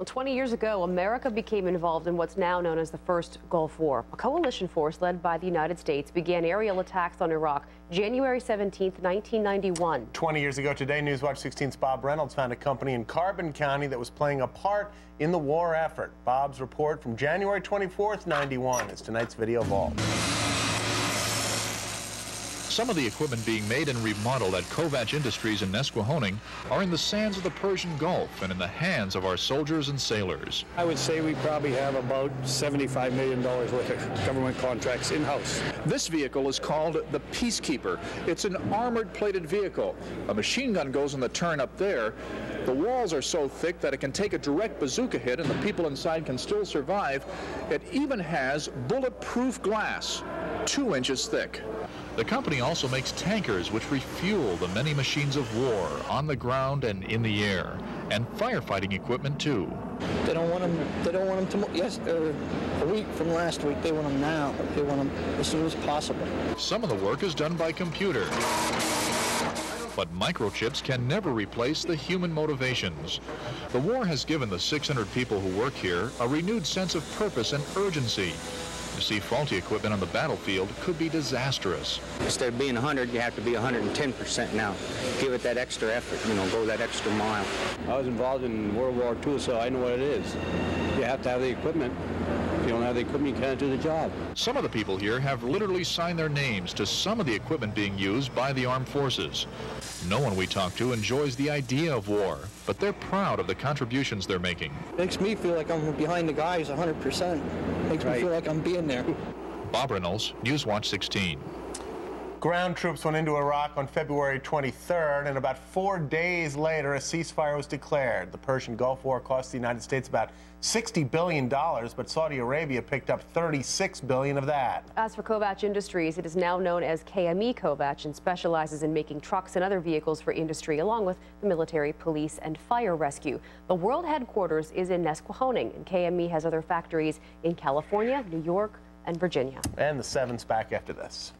Well, 20 years ago, America became involved in what's now known as the First Gulf War. A coalition force led by the United States began aerial attacks on Iraq January 17, 1991. 20 years ago today, Newswatch 16's Bob Reynolds found a company in Carbon County that was playing a part in the war effort. Bob's report from January 24th, 91 is tonight's Video Vault. Some of the equipment being made and remodeled at Kovatch Industries in Nesquehoning are in the sands of the Persian Gulf and in the hands of our soldiers and sailors. I would say we probably have about $75 million worth of government contracts in-house. This vehicle is called the Peacekeeper. It's an armored plated vehicle. A machine gun goes in the turn up there. The walls are so thick that it can take a direct bazooka hit and the people inside can still survive. It even has bulletproof glass, 2 inches thick. The company also makes tankers which refuel the many machines of war on the ground and in the air, and firefighting equipment too. They don't want them a week from last week. They want them now. They want them as soon as possible. Some of the work is done by computer. But microchips can never replace the human motivations. The war has given the 600 people who work here a renewed sense of purpose and urgency. To see faulty equipment on the battlefield could be disastrous. Instead of being 100, you have to be 110% now. Give it that extra effort, go that extra mile. I was involved in World War II, so I know what it is. You have to have the equipment. If you don't have the equipment, you can't do the job. Some of the people here have literally signed their names to some of the equipment being used by the armed forces. No one we talk to enjoys the idea of war, but they're proud of the contributions they're making. Makes me feel like I'm behind the guys 100%. Makes me feel like I'm being there. Bob Reynolds, Newswatch 16. Ground troops went into Iraq on February 23rd, and about 4 days later, a ceasefire was declared. The Persian Gulf War cost the United States about $60 billion, but Saudi Arabia picked up $36 billion of that. As for Kovatch Industries, it is now known as KME Kovatch and specializes in making trucks and other vehicles for industry, along with the military, police, and fire rescue. The world headquarters is in Nesquehoning, and KME has other factories in California, New York, and Virginia. And the 7's back after this.